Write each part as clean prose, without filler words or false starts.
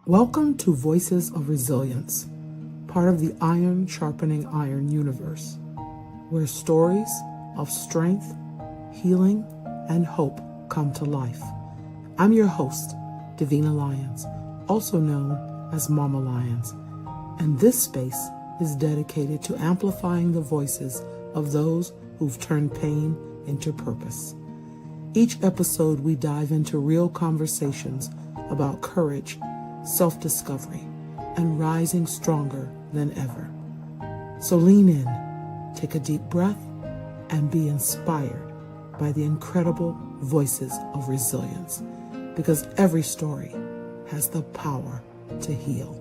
Welcome to Voices of Resilience, part of the Iron Sharpening Iron universe, where stories of strength, healing, and hope come to life. I'm your host, Davina Lyons, also known as Mama Lyons, and this space is dedicated to amplifying the voices of those who've turned pain into purpose. Each episode, we dive into real conversations about courage, self-discovery, and rising stronger than ever. So lean in, take a deep breath, and be inspired by the incredible voices of resilience, because every story has the power to heal.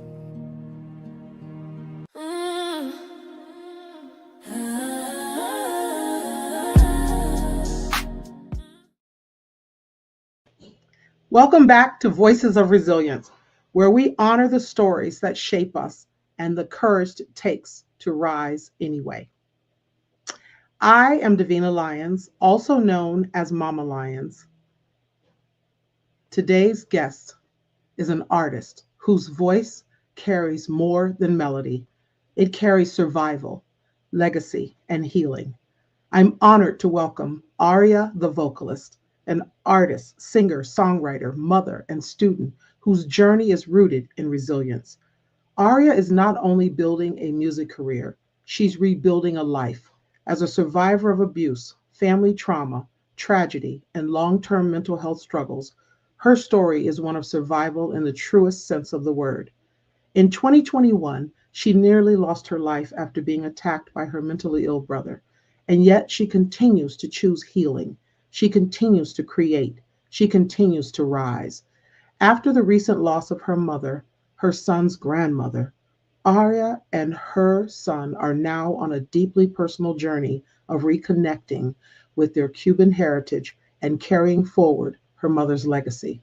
Welcome back to Voices of Resilience, where we honor the stories that shape us and the courage it takes to rise anyway. I am Davina Lyons, also known as Mama Lyons. Today's guest is an artist whose voice carries more than melody. It carries survival, legacy, and healing. I'm honored to welcome Aria the Vocalist, an artist, singer, songwriter, mother, and student whose journey is rooted in resilience. Aria is not only building a music career, she's rebuilding a life. As a survivor of abuse, family trauma, tragedy, and long-term mental health struggles, her story is one of survival in the truest sense of the word. In 2021, she nearly lost her life after being attacked by her mentally ill brother, and yet she continues to choose healing. She continues to create. She continues to rise. After the recent loss of her mother, her son's grandmother, Aria and her son are now on a deeply personal journey of reconnecting with their Cuban heritage and carrying forward her mother's legacy.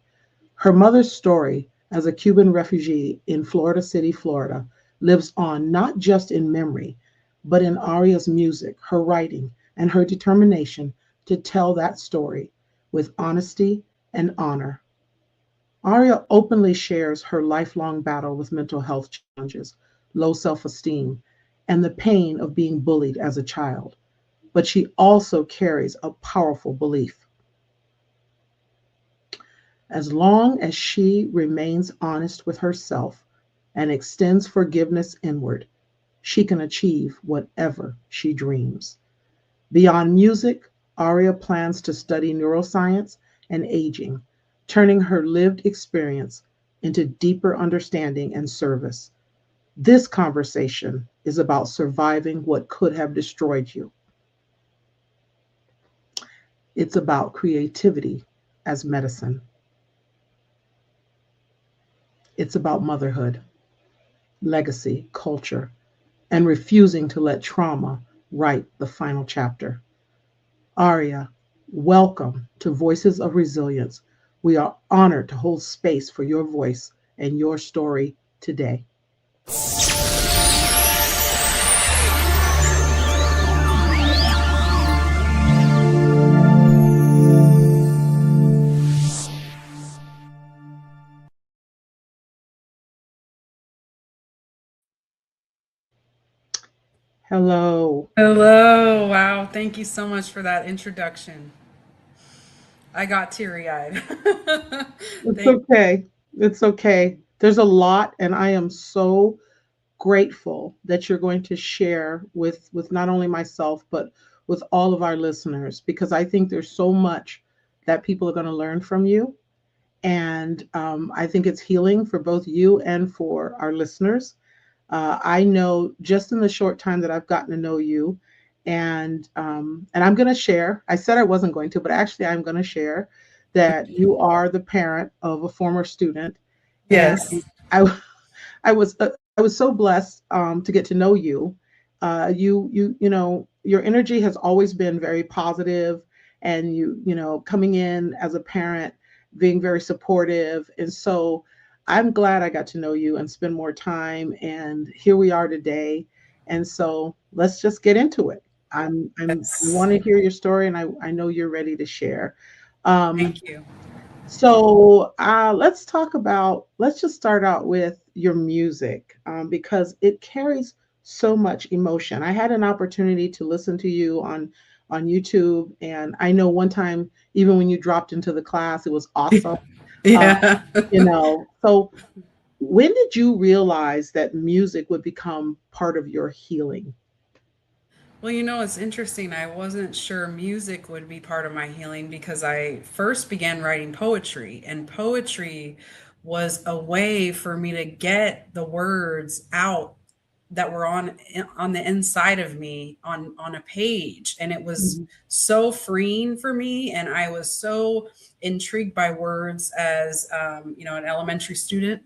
Her mother's story as a Cuban refugee in Florida City, Florida, lives on not just in memory, but in Aria's music, her writing, and her determination to tell that story with honesty and honor. Aria openly shares her lifelong battle with mental health challenges, low self esteem, and the pain of being bullied as a child. But she also carries a powerful belief. As long as she remains honest with herself and extends forgiveness inward, she can achieve whatever she dreams. Beyond music, Aria plans to study neuroscience and aging, turning her lived experience into deeper understanding and service. This conversation is about surviving what could have destroyed you. It's about creativity as medicine. It's about motherhood, legacy, culture, and refusing to let trauma write the final chapter. Aria, welcome to Voices of Resilience. We are honored to hold space for your voice and your story today. Hello. Hello. Wow. Thank you so much for that introduction. I got teary eyed. It's Thank okay. It's okay. There's a lot, and I am so grateful that you're going to share with not only myself but with all of our listeners, because I think there's so much that people are going to learn from you, and I think it's healing for both you and for our listeners. I know just in the short time that I've gotten to know you, and I'm going to share. I said I wasn't going to, but actually I'm going to share that you are the parent of a former student, and Yes. I I was so blessed to get to know you. You know, your energy has always been very positive, and you know, coming in as a parent, being very supportive, and so I'm glad I got to know you and spend more time. And here we are today, and so let's just get into it. I Yes. want to hear your story, and I know you're ready to share. Um, Thank you. So let's just start out with your music, because it carries so much emotion. I had an opportunity to listen to you on YouTube, and I know one time, even when you dropped into the class, it was awesome. Uh, Yeah. so when did you realize that music would become part of your healing? Well, it's interesting. I wasn't sure music would be part of my healing because I first began writing poetry, and poetry was a way for me to get the words out that were on the inside of me on a page, and it was Mhm. so freeing for me, and I was so intrigued by words as an elementary student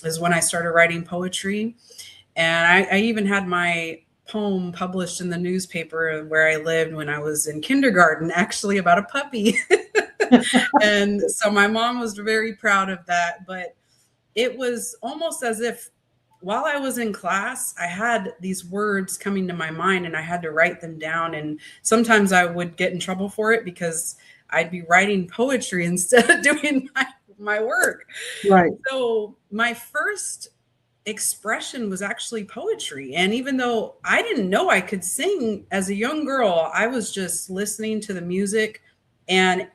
is when I started writing poetry. And I even had my poem published in the newspaper where I lived when I was in kindergarten, actually about a puppy. And so my mom was very proud of that. But it was almost as if while I was in class, I had these words coming to my mind and I had to write them down. And sometimes I would get in trouble for it because I'd be writing poetry instead of doing my work. Right. So my first expression was actually poetry. And even though I didn't know I could sing as a young girl, I was just listening to the music and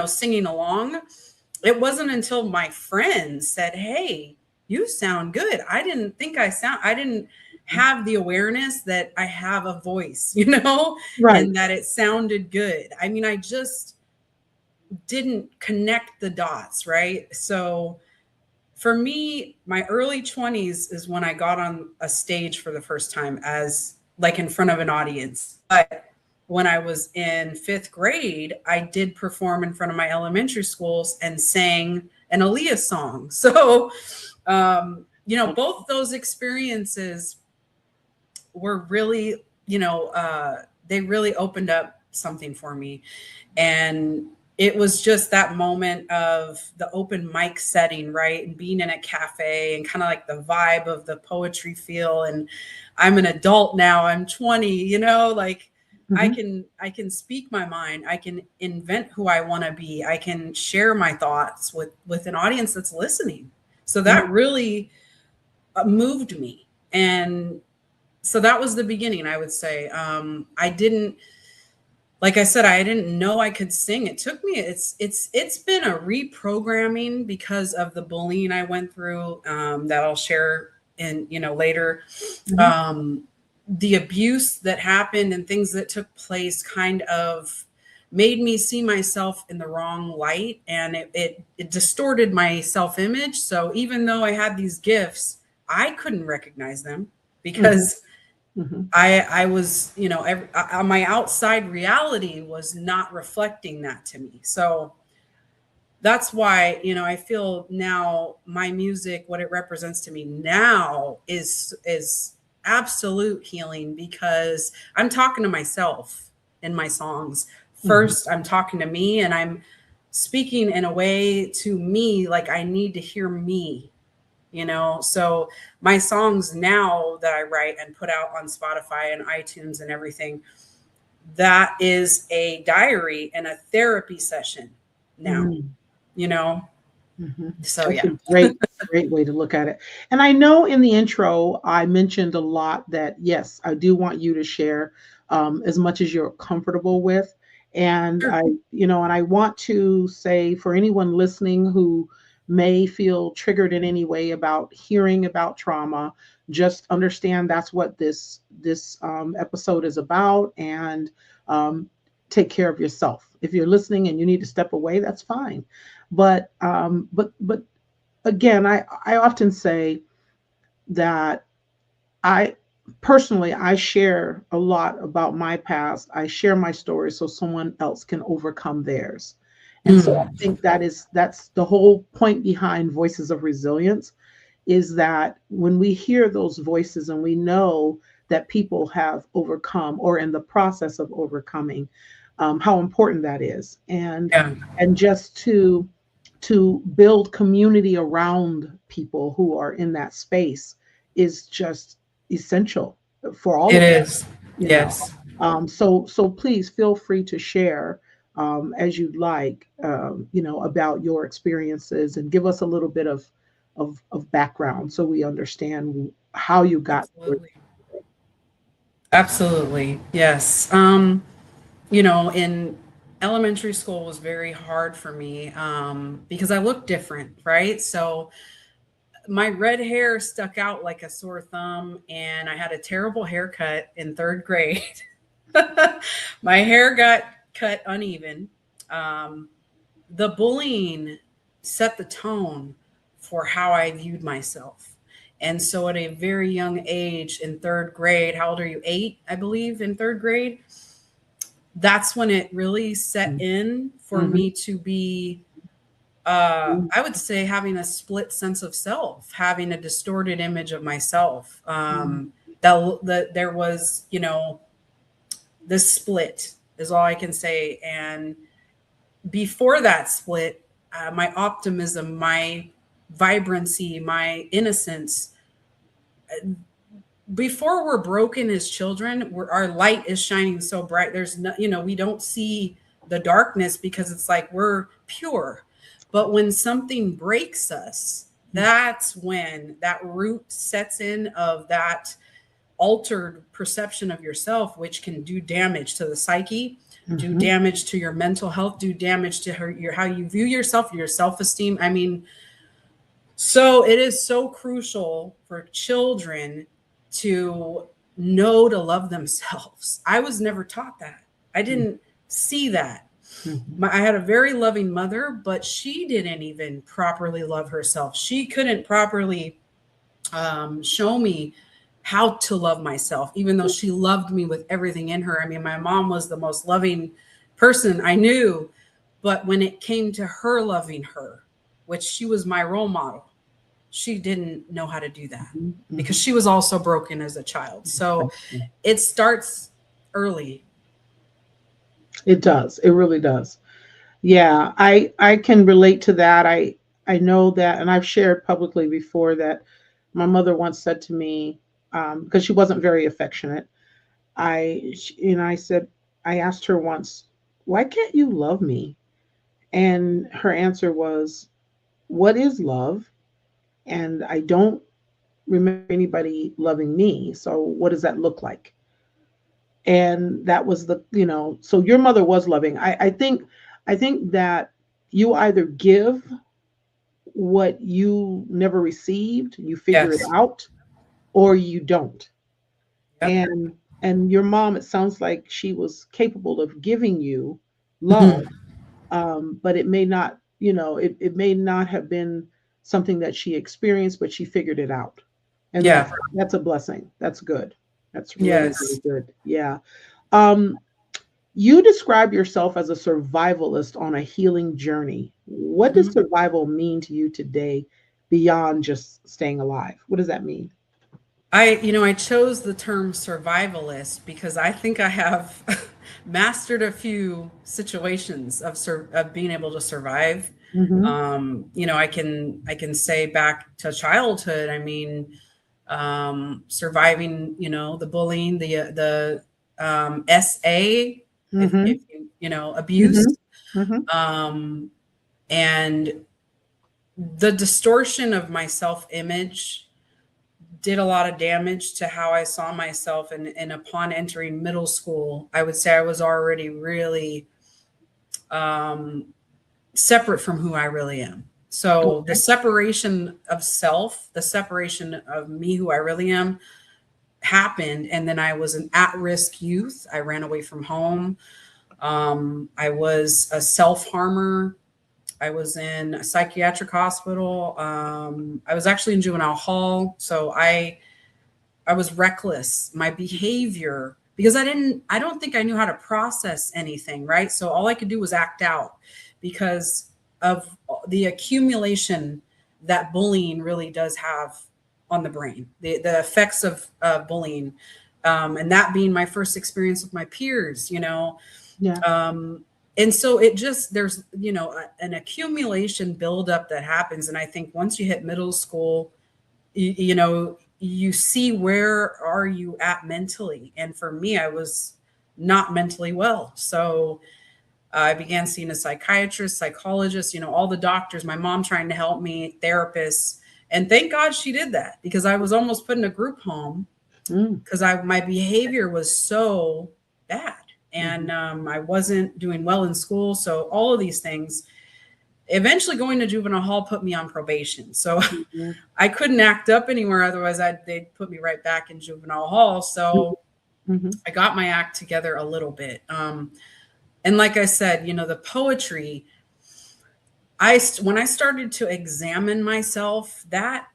singing along. It wasn't until my friends said, "Hey, you sound good." I didn't have the awareness that I have a voice, Right. and that it sounded good. I mean, I just didn't connect the dots, right? So for me, my early 20s is when I got on a stage for the first time as like in front of an audience. But when I was in fifth grade, I did perform in front of my elementary schools and sang an Aaliyah song. So, both those experiences were really, they really opened up something for me. And it was just that moment of the open mic setting, right? And being in a cafe and kind of like the vibe of the poetry feel. And I'm an adult now, I'm 20, like Mhm. I can speak my mind. I can invent who I want to be. I can share my thoughts with an audience that's listening. So Mhm. that really moved me. And so that was the beginning, I would say. I didn't, like I said, I didn't know I could sing. It took me, it's been a reprogramming because of the bullying I went through, that I'll share in, later. Mhm. Um, the abuse that happened and things that took place kind of made me see myself in the wrong light, and it distorted my self-image. So even though I had these gifts, I couldn't recognize them Mhm. because Mhm. I was, my outside reality was not reflecting that to me. So that's why, I feel now my music, what it represents to me now is absolute healing, because I'm talking to myself in my songs. Mhm. First, I'm talking to me, and I'm speaking in a way to me like I need to hear me. So my songs now that I write and put out on Spotify and iTunes and everything, that is a diary and a therapy session now, Mm. you know Mhm. so That's yeah. a great way to look at it. And I know in the intro, I mentioned a lot that, yes, I do want you to share as much as you're comfortable with. And Sure. and I want to say for anyone listening who may feel triggered in any way about hearing about trauma, just understand that's what this episode is about, and um, take care of yourself. If you're listening and you need to step away, that's fine. But again, I often say that I personally I share a lot about my past. I share my story so someone else can overcome theirs. And so I Mm. think that's the whole point behind Voices of Resilience, is that when we hear those voices and we know that people have overcome or in the process of overcoming, how important that is, Yeah, and just to build community around people who are in that space is just essential for all it of us, is. you know. Yes. So please feel free to share as you'd like, about your experiences, and give us a little bit of background so we understand how you got where. Absolutely. Absolutely. Yes. In elementary school was very hard for me because I looked different, right? So my red hair stuck out like a sore thumb, and I had a terrible haircut in third grade. My hair got cut uneven. Um, the bullying set the tone for how I viewed myself. And so at a very young age in third grade, how old are you? 8, I believe, in third grade. That's when it really set in for Mm-hmm. me to be, I would say, having a split sense of self, having a distorted image of myself. That there was, this split is all I can say. And before that split, my optimism, my vibrancy, my innocence, before we're broken as children, our light is shining so bright. There's no, we don't see the darkness because it's like we're pure. But when something breaks us, that's when that root sets in of that altered perception of yourself, which can do damage to the psyche, do damage to your mental health, do damage to how you view yourself, your self-esteem. I mean, so it is so crucial for children to know to love themselves. I was never taught that. I didn't see that. I had a very loving mother, but she didn't even properly love herself. She couldn't properly show me how to love myself, even though she loved me with everything in her. I mean, my mom was the most loving person I knew, but when it came to her loving her, which she was my role model, she didn't know how to do that because she was also broken as a child. So it starts early. It does. It really does. Yeah, I can relate to that. I know that, and I've shared publicly before that my mother once said to me, because she wasn't very affectionate, I said, I asked her once, why can't you love me? And her answer was, what is love? And I don't remember anybody loving me. So what does that look like? And that was so your mother was loving. I think that you either give what you never received, you figure it Yes. out, or you don't. Yep. And your mom, it sounds like she was capable of giving you love, but it may not, it may not have been something that she experienced, but she figured it out. And Yeah. that's a blessing. That's good. That's really, Yes. really good. Yeah. Um, you describe yourself as a survivalist on a healing journey. What does survival mean to you today beyond just staying alive? What does that mean? I chose the term survivalist because I think I have mastered a few situations of being able to survive. Mm-hmm. I can say back to childhood. I mean, surviving, the bullying, the SA, if Mm-hmm. abuse, Mm-hmm. Mm-hmm. um, and the distortion of my self image did a lot of damage to how I saw myself. And upon entering middle school, I would say I was already really um, separate from who I really am. So the Okay. separation of self, the separation of me, who I really am, happened. And then I was an at-risk youth. I ran away from home. I was a self-harmer. I was in a psychiatric hospital. I was actually in juvenile hall. So I was reckless. My behavior, because I don't think I knew how to process anything, right? So all I could do was act out because of the accumulation that bullying really does have on the brain, the effects of bullying. And that being my first experience with my peers. Yeah. And so it just, there's, an accumulation buildup that happens. And I think once you hit middle school, you see where are you at mentally. And for me, I was not mentally well. So I began seeing a psychiatrist, psychologist, all the doctors, my mom trying to help me, therapists. And thank God she did that, because I was almost put in a group home because my behavior was so bad, and I wasn't doing well in school. So all of these things, eventually going to juvenile hall put me on probation. So I couldn't act up anywhere. Otherwise they'd put me right back in juvenile hall. So I got my act together a little bit. And like I said, the poetry, when I started to examine myself, that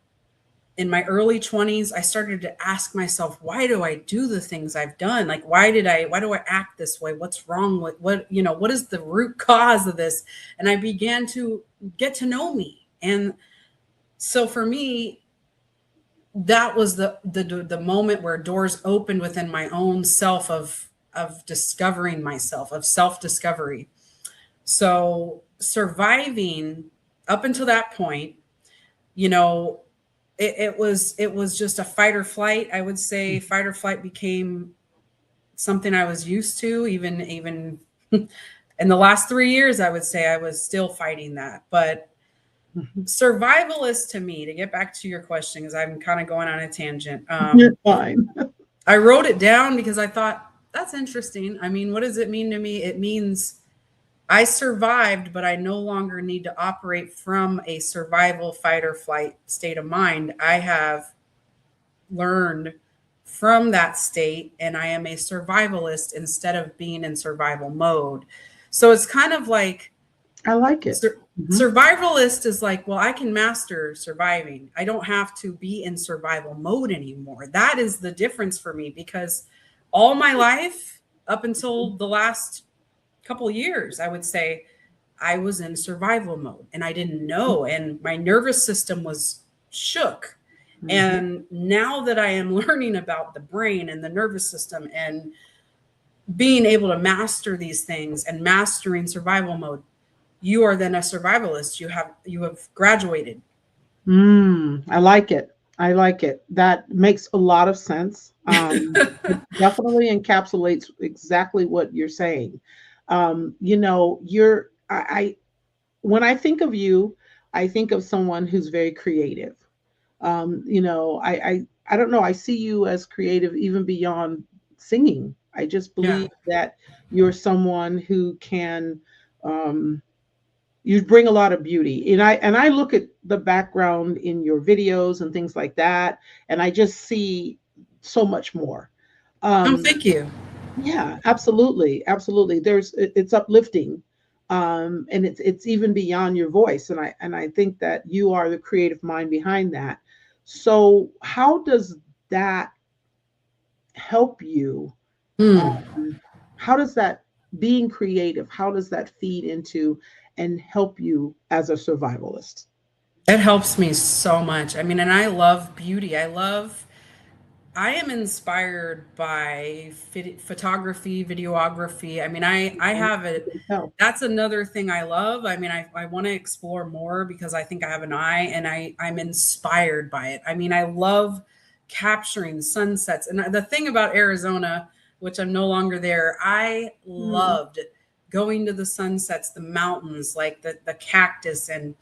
in my early 20s, I started to ask myself, why do I do the things I've done? Like, why do I act this way? What's wrong with what is the root cause of this? And I began to get to know me. And so for me, that was the moment where doors opened within my own self of discovering myself, of self-discovery. So surviving up until that point, it was just a fight or flight. I would say fight or flight became something I was used to, even in the last 3 years. I would say I was still fighting that. But survivalist, to me, to get back to your question, because I'm kind of going on a tangent. You're fine. I wrote it down because I thought, that's interesting. I mean, what does it mean to me? It means I survived, but I no longer need to operate from a survival, fight or flight state of mind. I have learned from that state, and I am a survivalist instead of being in survival mode. So it's kind of like, I like it. Survivalist is like, well, I can master surviving. I don't have to be in survival mode anymore. That is the difference for me, because all my life, up until the last couple of years, I would say I was in survival mode and I didn't know. And my nervous system was shook. And now that I am learning about the brain and the nervous system and being able to master these things and mastering survival mode, you are then a survivalist. You have graduated. I like it. I like it. That makes a lot of sense. It definitely encapsulates exactly what you're saying. When I think of you, I think of someone who's very creative. I don't know. I see you as creative even beyond singing. I just believe that you're someone who can, you bring a lot of beauty. And I look at the background in your videos and things like that, and I just see so much more. Thank you. Yeah, absolutely. Absolutely. It's uplifting. And it's even beyond your voice. And I think that you are the creative mind behind that. So how does that help you? How does that being creative, how does that feed into and help you as a survivalist? It helps me so much. I mean, and I love beauty. I am inspired by photography, videography. I mean, I have it. That's another thing I love. I mean, I want to explore more because I think I have an eye, and I'm inspired by it. I mean, I love capturing sunsets. And the thing about Arizona, which I'm no longer there, I loved going to the sunsets, the mountains, like the cactus, and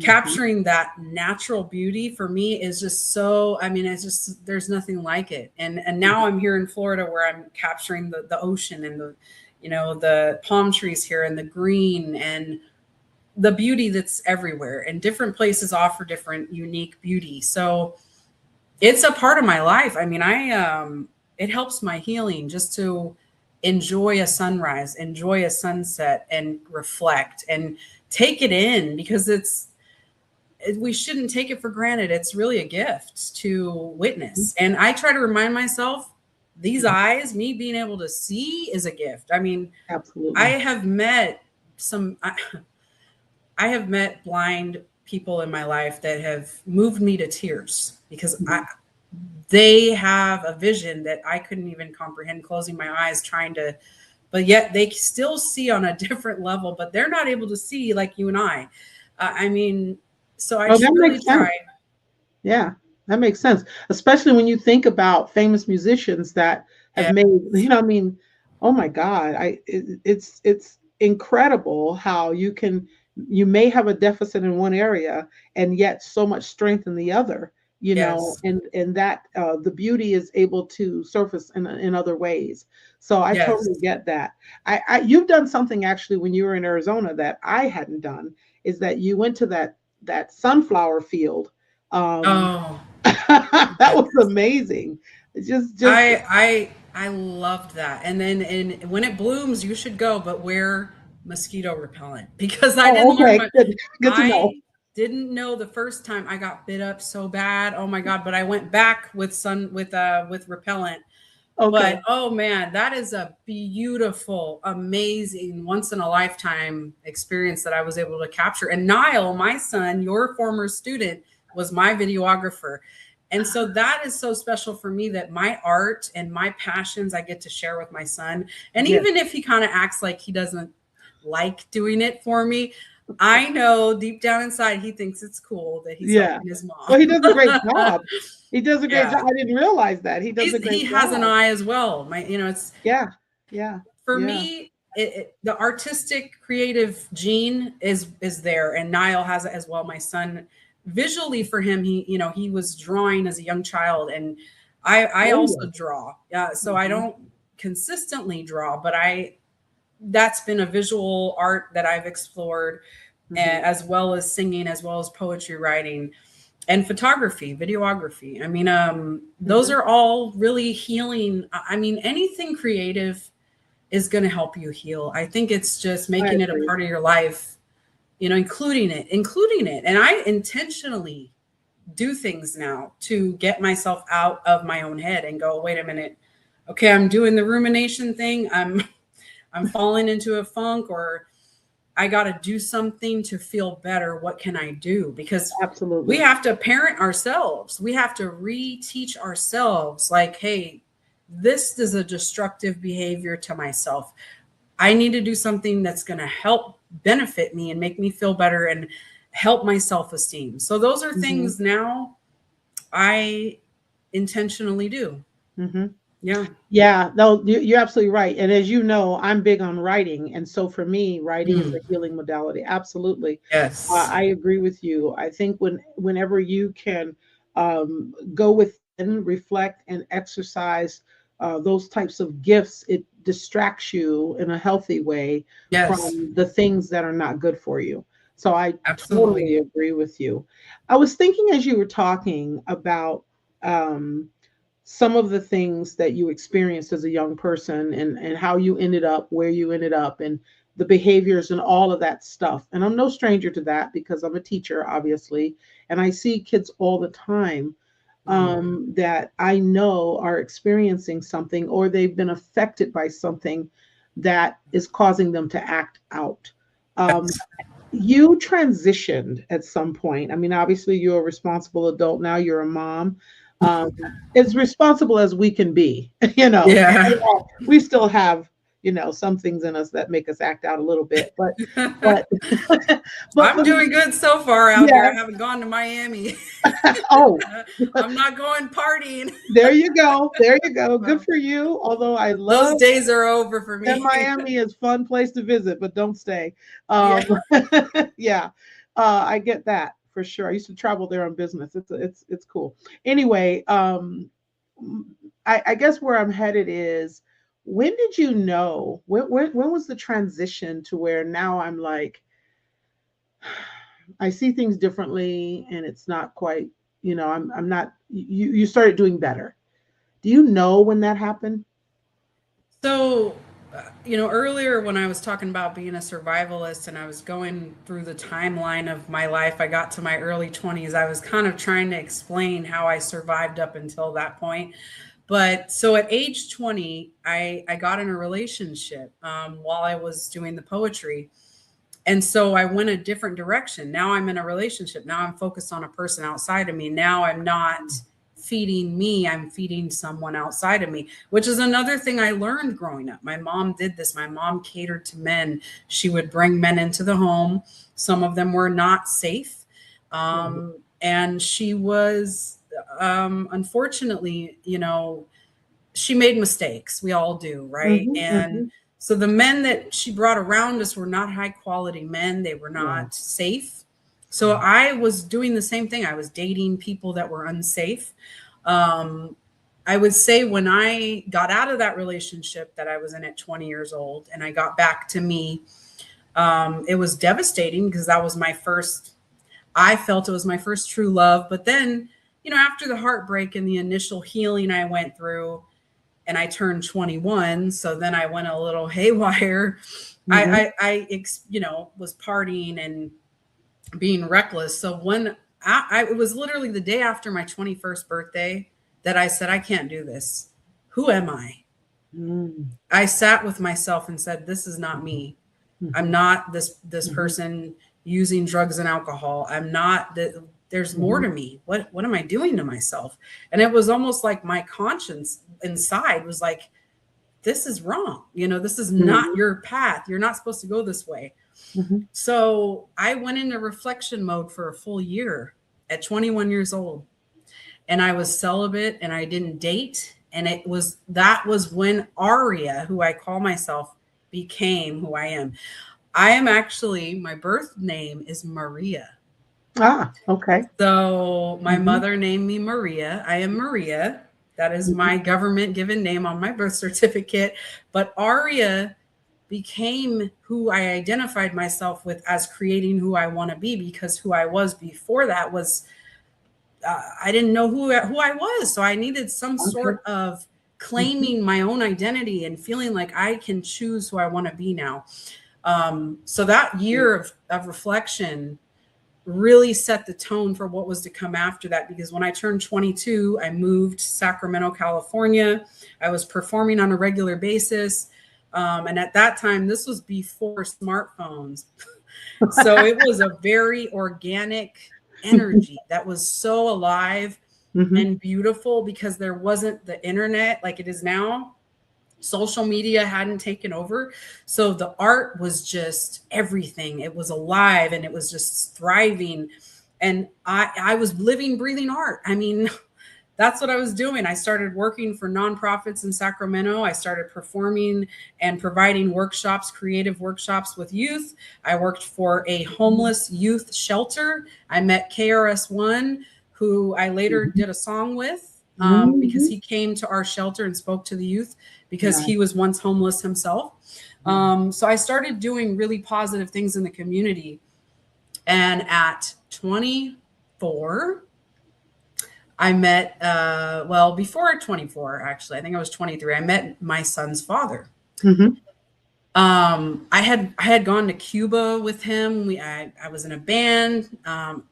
capturing that natural beauty for me is just so, I mean, it's just, there's nothing like it. And now I'm here in Florida where I'm capturing the ocean and the palm trees here and the green and the beauty that's everywhere, and different places offer different unique beauty. So it's a part of my life. I mean, it helps my healing just to enjoy a sunrise, enjoy a sunset, and reflect and take it in, because we shouldn't take it for granted. It's really a gift to witness. And I try to remind myself, these eyes, me being able to see, is a gift. I mean, absolutely. I have met blind people in my life that have moved me to tears, because they have a vision that I couldn't even comprehend, closing my eyes but yet they still see on a different level, but they're not able to see like you and I. I mean, so I should really try. Yeah, that makes sense. Especially when you think about famous musicians that have made, I mean, oh my God, it's incredible how you may have a deficit in one area and yet so much strength in the other, Yes. and that the beauty is able to surface in other ways. So I totally Yes. get that. You've done something actually when you were in Arizona that I hadn't done, is that you went to that sunflower field. um Oh, that yes. was amazing. Just I loved that. And then and when it blooms, you should go, but wear mosquito repellent because I Oh, didn't learn okay, my good to know. I didn't know the first time I got bit up so bad. Oh my God. But I went back with with repellent. But Okay. oh man, that is a beautiful, amazing, once in a lifetime experience that I was able to capture. And Niall, my son, your former student, was my videographer. And so that is so special for me that my art and my passions I get to share with my son. And Yes. even if he kind of acts like he doesn't like doing it for me, I know deep down inside he thinks it's cool that he's Yeah. helping his Well, mom. he does a great job. He does a great job. Yeah. I didn't realize that. He does a He great has an job. eye as well. My, you know, it's Yeah. Yeah. for Yeah. me, the artistic creative gene is there, and Niall has it as well. My son, visually for him, he was drawing as a young child, and I Oh, also yeah. draw. So I Mhm. don't consistently draw, but I that's been a visual art that I've explored, Mhm. as well as singing, as well as poetry writing and photography, videography. I mean, those Mhm. are all really healing. I mean, anything creative is going to help you heal. I think it's just I making it a agree. part of your life, including it. And I intentionally do things now to get myself out of my own head and go, wait a minute. Okay, I'm doing the rumination thing. I'm falling into a funk, or I got to do something to feel better. What can I do? Because we Absolutely. have to parent ourselves. We have to reteach ourselves, like, hey, this is a destructive behavior to myself. I need to do something that's going to help benefit me and make me feel better and help my self esteem. So, those are Mhm. things now I intentionally do. Mhm. Yeah. Yeah, no, you're absolutely right. And as you know, I'm big on writing. And so for me, writing is Mm. a healing modality. Absolutely. Yes. I agree with you. I think whenever you can go within, reflect, and exercise those types of gifts, it distracts you in a healthy way Yes. from the things that are not good for you. So I Absolutely. totally agree with you. I was thinking as you were talking about um, some of the things that you experienced as a young person, and how you ended up where you ended up, and the behaviors and all of that stuff. And I'm no stranger to that because I'm a teacher, obviously, and I see kids all the time Mm. that I know are experiencing something, or they've been affected by something that is causing them to act out. Um, Yes. you transitioned at some point. I mean, obviously, you're a responsible adult now. You're a mom, um, as responsible as we can be. Yeah. We still have some things in us that make us act out a little bit, but but I'm for doing the good so far out here. yeah. I haven't gone to Miami. Oh, I'm not going partying. there you go. There you go. Good Well, for you. Although I those love days are over for that me. Miami is a fun place to visit, but don't stay. Yeah. Um, yeah, I get that for sure. I used to travel there on business. It's cool. Anyway, I guess where I'm headed is, when did you know? When was the transition to where now I'm like, I see things differently, and it's not quite. I'm not. You started doing better. Do you know when that happened? So, earlier when I was talking about being a survivalist and I was going through the timeline of my life, I got to my early 20s. I was kind of trying to explain how I survived up until that point. But so at age 20, I got in a relationship while I was doing the poetry. And so I went a different direction. Now I'm in a relationship. Now I'm focused on a person outside of me. Now I'm not feeding me, I'm feeding someone outside of me, which is another thing I learned growing up. My mom did this. My mom catered to men. She would bring men into the home. Some of them were not safe. Right. And she was, unfortunately, she made mistakes. We all do, right? Hmm. And Hmm. So the men that she brought around us were not high quality men. They were not Yeah. safe. So I was doing the same thing. I was dating people that were unsafe. I would say when I got out of that relationship that I was in at 20 years old and I got back to me, it was devastating because that was my first, I felt it was my first true love. But then, you know, after the heartbreak and the initial healing I went through, and I turned 21. So then I went a little haywire. You know, was partying and being reckless. So when it was literally the day after my 21st birthday that I said, I can't do this. Who am I? I sat with myself and said, this is not me. I'm not this person using drugs and alcohol. I'm not that. There's more to me. What am I doing to myself? And it was almost like my conscience inside was like, this is wrong. You know, this is not your path. You're not supposed to go this way. So I went into reflection mode for a full year at 21 years old. And I was celibate and I didn't date. And that was when Aria, who I call myself, became who I am. I am actually, my birth name is Maria. Ah, okay. So my mother named me Maria. I am Maria. That is my government given name on my birth certificate. But Aria became who I identified myself with as creating who I want to be, because who I was before that was, I didn't know who I was. So I needed some sort of claiming my own identity and feeling like I can choose who I want to be now. So that year of reflection really set the tone for what was to come after that. Because when I turned 22, I moved to Sacramento, California. I was performing on a regular basis. And at that time, this was before smartphones. So it was a very organic energy that was so alive and beautiful, because there wasn't the internet like it is now. Social media hadn't taken over. So the art was just everything. It was alive and it was just thriving. And I was living, breathing art. I mean, that's what I was doing. I started working for nonprofits in Sacramento. I started performing and providing workshops, creative workshops with youth. I worked for a homeless youth shelter. I met KRS-One, who I later did a song with, because he came to our shelter and spoke to the youth, because he was once homeless himself. So I started doing really positive things in the community. And at 24, I met, before 24, actually, I think I was 23, I met my son's father. I had gone to Cuba with him. I was in a band.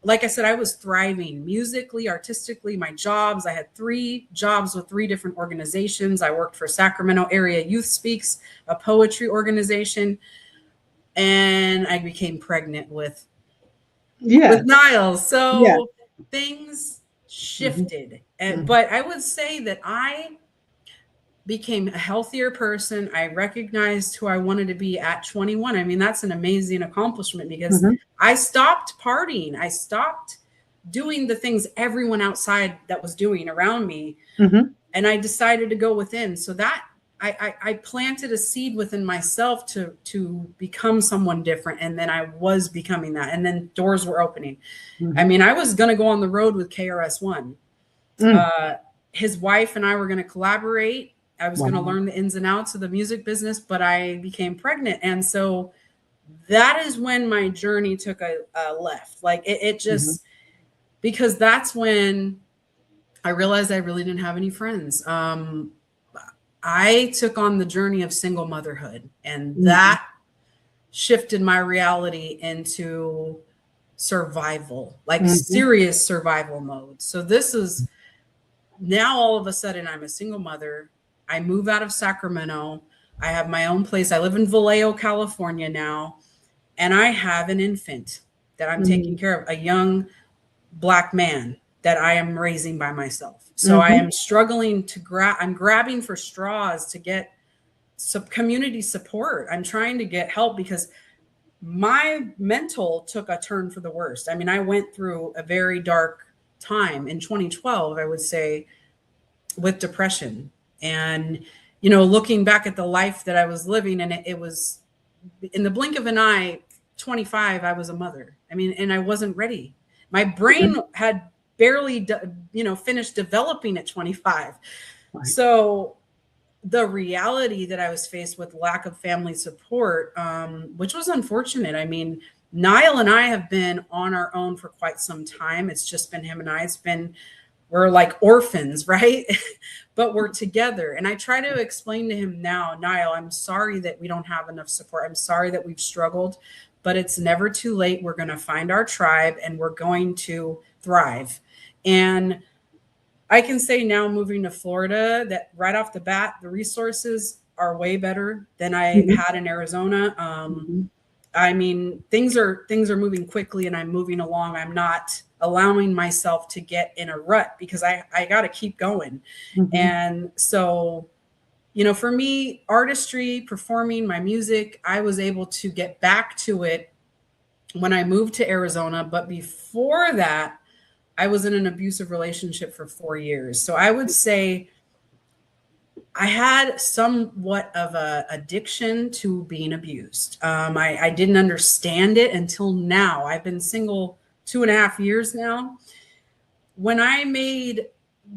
Like I said, I was thriving musically, artistically, my jobs. I had 3 jobs with 3 different organizations. I worked for Sacramento Area Youth Speaks, a poetry organization. And I became pregnant with Niles. So things shifted. But I would say that I became a healthier person. I recognized who I wanted to be at 21. I mean, that's an amazing accomplishment, because I stopped partying. I stopped doing the things everyone outside that was doing around me. And I decided to go within. So that I planted a seed within myself to become someone different. And then I was becoming that. And then doors were opening. I mean, I was going to go on the road with KRS-One. His wife and I were going to collaborate. I was going to learn the ins and outs of the music business, but I became pregnant. And so that is when my journey took a left. Like it just, because that's when I realized I really didn't have any friends. I took on the journey of single motherhood, and that shifted my reality into survival, like serious survival mode. So this is now all of a sudden I'm a single mother. I move out of Sacramento. I have my own place. I live in Vallejo, California now, and I have an infant that I'm taking care of, a young Black man that I am raising by myself. So I am struggling to I'm grabbing for straws to get some community support. I'm trying to get help because my mental took a turn for the worst. I mean, I went through a very dark time in 2012, I would say, with depression. And looking back at the life that I was living, and it was in the blink of an eye, 25, I was a mother. I mean, and I wasn't ready. My brain had barely, finished developing at 25. Right. So the reality that I was faced with, lack of family support, which was unfortunate. I mean, Niall and I have been on our own for quite some time. It's just been him and I. We're like orphans, right? But we're together. And I try to explain to him now, Niall, I'm sorry that we don't have enough support. I'm sorry that we've struggled, but it's never too late. We're going to find our tribe and we're going to thrive. And I can say now, moving to Florida, that right off the bat, the resources are way better than I had in Arizona. I mean, things are moving quickly and I'm moving along. I'm not allowing myself to get in a rut because I got to keep going. And so, for me, artistry, performing my music, I was able to get back to it when I moved to Arizona. But before that, I was in an abusive relationship for 4 years. So I would say I had somewhat of a addiction to being abused. I didn't understand it until now. I've been single 2.5 years now. When I made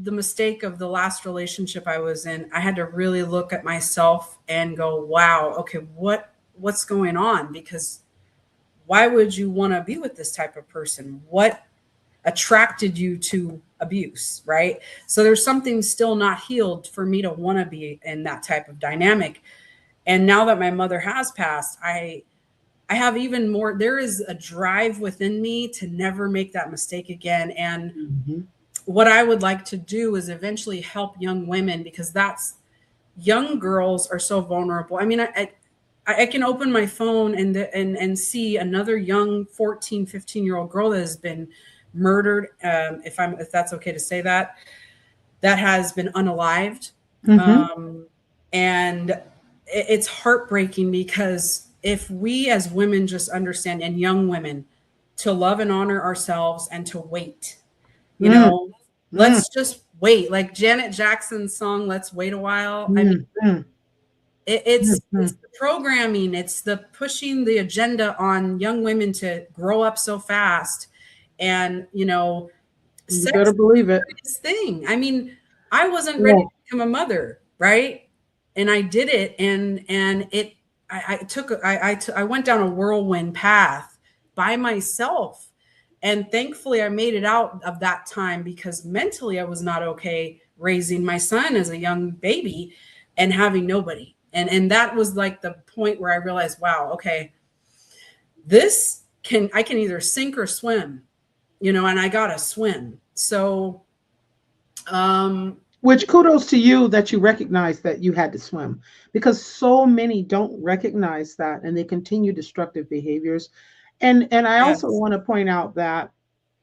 the mistake of the last relationship I was in, I had to really look at myself and go, wow, okay, what's going on? Because why would you want to be with this type of person? What attracted you to abuse, right? So there's something still not healed for me to want to be in that type of dynamic. And now that my mother has passed, I have even more. There is a drive within me to never make that mistake again. And what I would like to do is eventually help young women, because young girls are so vulnerable. I mean, I can open my phone and see another young 14, 15-year-old girl that has been murdered, if that's okay to say that has been unalived. And it's heartbreaking, because if we as women just understand, and young women, to love and honor ourselves and to wait, let's just wait. Like Janet Jackson's song, Let's Wait a While. I mean, it's the programming, it's the pushing the agenda on young women to grow up so fast. And, you better believe it. This thing. I mean, I wasn't ready to become a mother, right? And I did it, and I went down a whirlwind path by myself. And thankfully I made it out of that time, because mentally I was not okay raising my son as a young baby and having nobody. And that was like the point where I realized, wow, okay, I can either sink or swim, and I gotta swim. So, which kudos to you that you recognize that you had to swim, because so many don't recognize that and they continue destructive behaviors. And I also want to point out that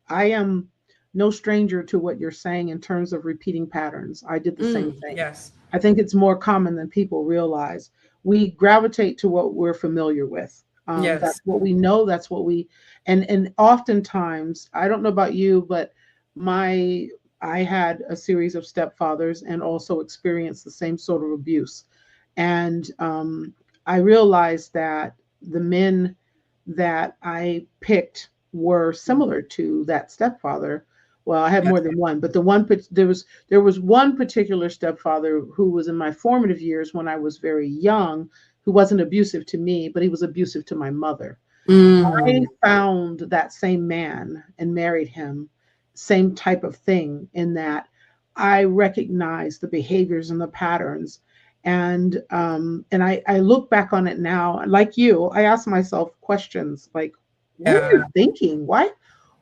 I am no stranger to what you're saying in terms of repeating patterns. I did the same thing. Yes. I think it's more common than people realize. We gravitate to what we're familiar with. That's what we know. That's what and oftentimes, I don't know about you, but I had a series of stepfathers and also experienced the same sort of abuse. And I realized that the men that I picked were similar to that stepfather. Well, I had more than one, but there was one particular stepfather who was in my formative years when I was very young, who wasn't abusive to me, but he was abusive to my mother. I found that same man and married him, same type of thing, in that I recognized the behaviors and the patterns. And I look back on it now, like you, I ask myself questions like, what were you thinking? Why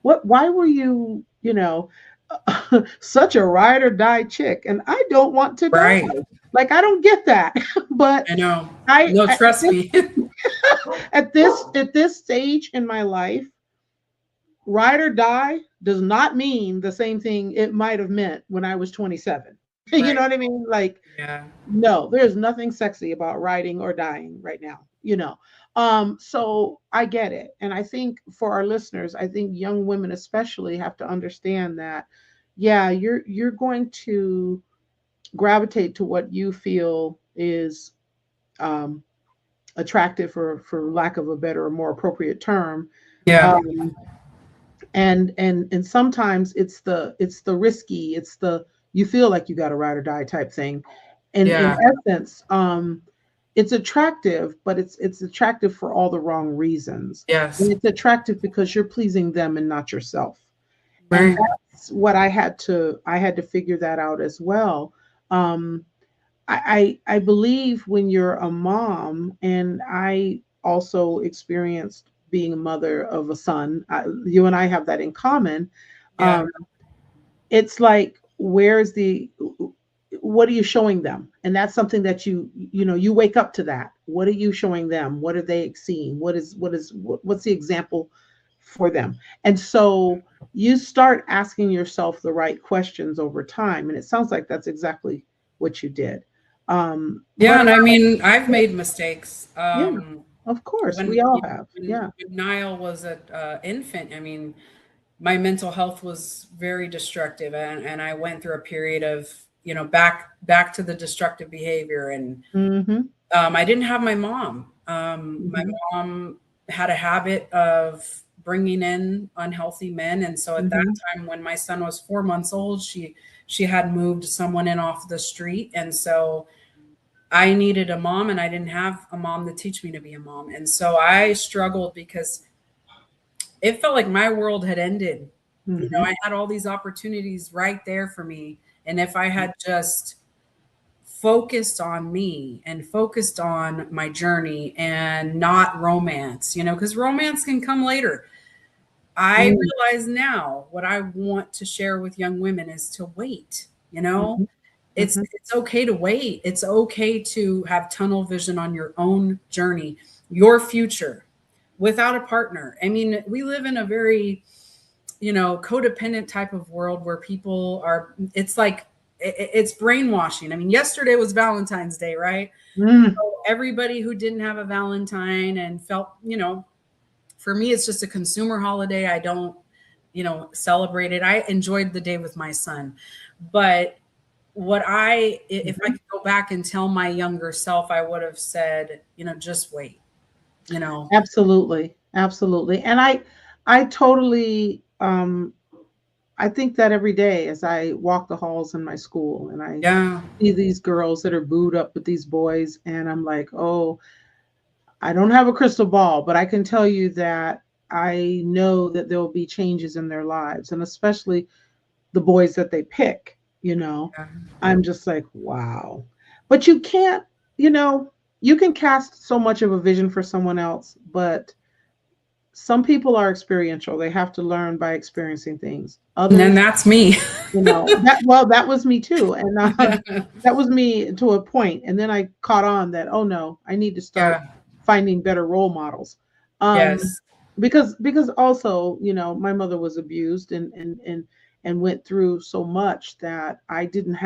were you, such a ride or die chick? And I don't want to die. Like, I don't get that. But I know. Trust me. At this stage in my life, ride or die does not mean the same thing it might have meant when I was 27. You know what I mean? Like, no, there's nothing sexy about riding or dying right now, So I get it. And I think for our listeners, I think young women especially have to understand that, you're going to gravitate to what you feel is um, attractive, for lack of a better or more appropriate term. Yeah. Um, and sometimes it's the risky, it's the you feel like you got to ride or die type thing. And in Yeah. essence, it's attractive, but it's attractive for all the wrong reasons. And Yes. it's attractive because you're pleasing them and not yourself. And Right. that's what I had to figure that out as well. Um, I believe when you're a mom, and I also experienced being a mother of a son. You and I have that in common. Yeah. Um, it's like, where's the what are you showing them? And that's something that you wake up to that. What are you showing them? What are they seeing? What's the example for them? And so you start asking yourself the right questions over time, and it sounds like that's exactly what you did. Yeah. But And I mean, I've made mistakes. yeah, of course, we When, all you know, have. when, Yeah. when Niall was an infant, I mean, my mental health was very destructive, and I went through a period of, back to the destructive behavior. And Mm-hmm. I didn't have my mom. My Mm-hmm. mom had a habit of bringing in unhealthy men, and so at that Mm-hmm. time, when my son was 4 months old, she had moved someone in off the street, and so I needed a mom, and I didn't have a mom to teach me to be a mom, and so I struggled because it felt like my world had ended. Mm-hmm. I had all these opportunities right there for me, and if I had just focused on me and focused on my journey and not romance, because romance can come later. I Mm-hmm. realize now what I want to share with young women is to wait. It's Mm-hmm. it's okay to wait. It's okay to have tunnel vision on your own journey, your future, without a partner. I mean, we live in a very, codependent type of world where people are, it's like, it's brainwashing. I mean, yesterday was Valentine's Day, right? Mm-hmm. So everybody who didn't have a Valentine and felt, for me, it's just a consumer holiday. I don't, celebrate it. I enjoyed the day with my son. But if I Mm-hmm. could go back and tell my younger self, I would have said, just wait, you know. Absolutely. Absolutely. And I totally I think that every day as I walk the halls in my school, and I Yeah. see these girls that are booed up with these boys, and I'm like, oh, I don't have a crystal ball, but I can tell you that I know that there will be changes in their lives, and especially the boys that they pick. Yeah. I'm just like, wow. But you can't, you know, you can cast so much of a vision for someone else, but some people are experiential. They have to learn by experiencing things. And then Others, that's me. that was me too. And that was me to a point. And then I caught on that, oh no, I need to start Yeah. finding better role models. Um, Yes. because also, my mother was abused and went through so much that I didn't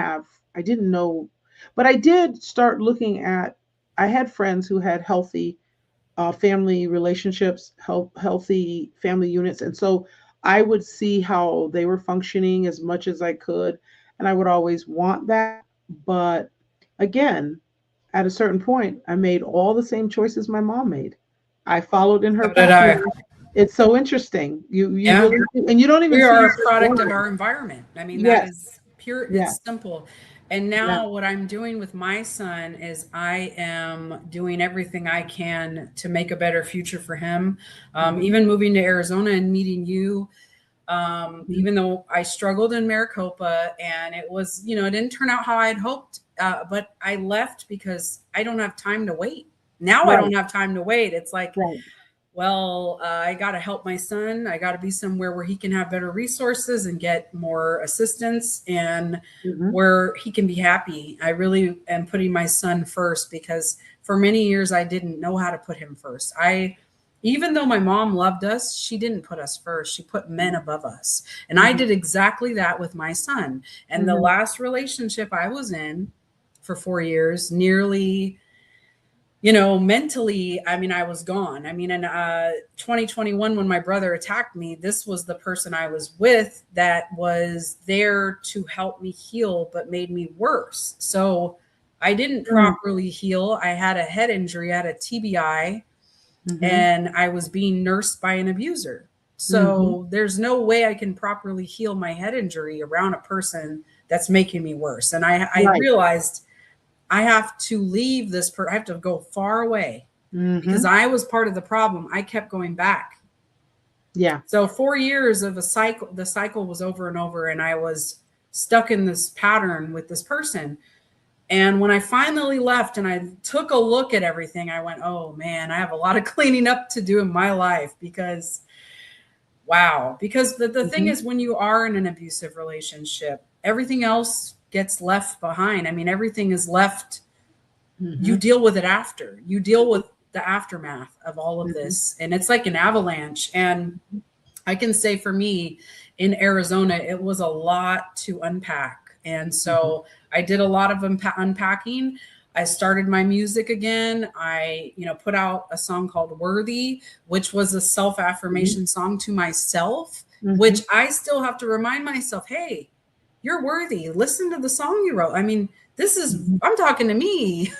know, but I did start looking at. I had friends who had healthy family relationships, healthy family units. And so I would see how they were functioning as much as I could. And I would always want that. But again, at a certain point, I made all the same choices my mom made. I followed in her So did path. I. It's so interesting. You Yeah. really do. And you don't even We see are a yourself product of growing. our environment. I mean, that Yes, is pure, yes, it's simple. And yeah. now what I'm doing with my son is I am doing everything I can to make a better future for him. Mhm, Even moving to Arizona and meeting you, mhm. even though I struggled in Maricopa and it didn't turn out how I had hoped, but I left because I don't have time to wait. Now I Right, don't have time to wait. It's like, right. well, I got to help my son. I got to be somewhere where he can have better resources and get more assistance and Mhm, where he can be happy. I really am putting my son first because for many years I didn't know how to put him first. Even though my mom loved us, she didn't put us first. She put men above us. And I mhm, did exactly that with my son. And the mhm. last relationship I was in for 4 years, nearly, mentally, I mean, I was gone. I mean, in 2021, when my brother attacked me, this was the person I was with that was there to help me heal, but made me worse. So I didn't properly heal. I had a head injury, I had a TBI, and I was being nursed by an abuser. So there's no way I can properly heal my head injury around a person that's making me worse. And I realized I have to leave this, I have to go far away because I was part of the problem. I kept going back. Yeah. So 4 years of a cycle, the cycle was over and over, and I was stuck in this pattern with this person. And when I finally left and I took a look at everything, I went, oh man, I have a lot of cleaning up to do in my life because, wow. Because the thing is, when you are in an abusive relationship, everything else gets left behind. I mean, everything is left. You deal with it after. You deal with the aftermath of all of this. And it's like an avalanche. And I can say for me in Arizona, it was a lot to unpack. And so I did a lot of unpacking. I started my music again. I, put out a song called Worthy, which was a self-affirmation song to myself, which I still have to remind myself, hey, you're worthy. Listen to the song you wrote. I mean, this is, I'm talking to me.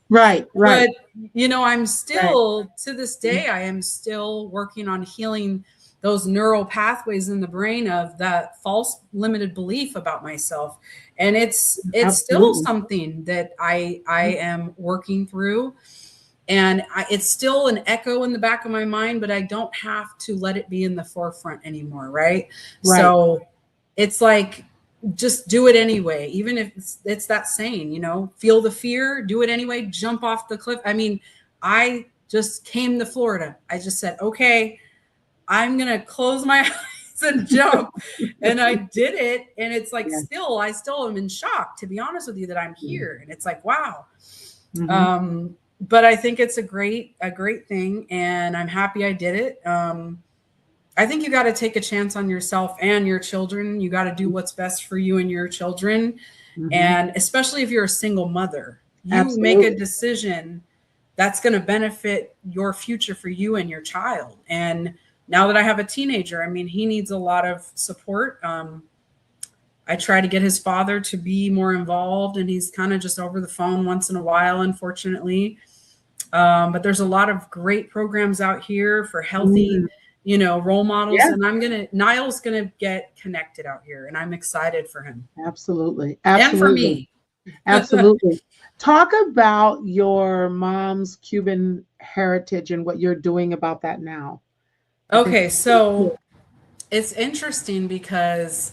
Right. But, I'm still, to this day, I am still working on healing those neural pathways in the brain of that false limited belief about myself. And it's still something that I am working through. And it's still an echo in the back of my mind, but I don't have to let it be in the forefront anymore. Right. So it's like, just do it anyway. Even if it's that saying, feel the fear, do it anyway, jump off the cliff. I mean, I just came to Florida. I just said, okay, I'm going to close my eyes and jump. And I did it. And it's like, I still am in shock, to be honest with you, that I'm here. And it's like, wow. But I think it's a great thing. And I'm happy I did it. I think you got to take a chance on yourself and your children. You got to do what's best for you and your children. And especially if you're a single mother, you make a decision that's going to benefit your future for you and your child. And now that I have a teenager, I mean, he needs a lot of support. I try to get his father to be more involved, and he's kind of just over the phone once in a while, unfortunately. But there's a lot of great programs out here for healthy, role models. Yeah. And Niall's going to get connected out here, and I'm excited for him. Absolutely. And for me. Absolutely. Talk about your mom's Cuban heritage and what you're doing about that now. Okay, so it's interesting because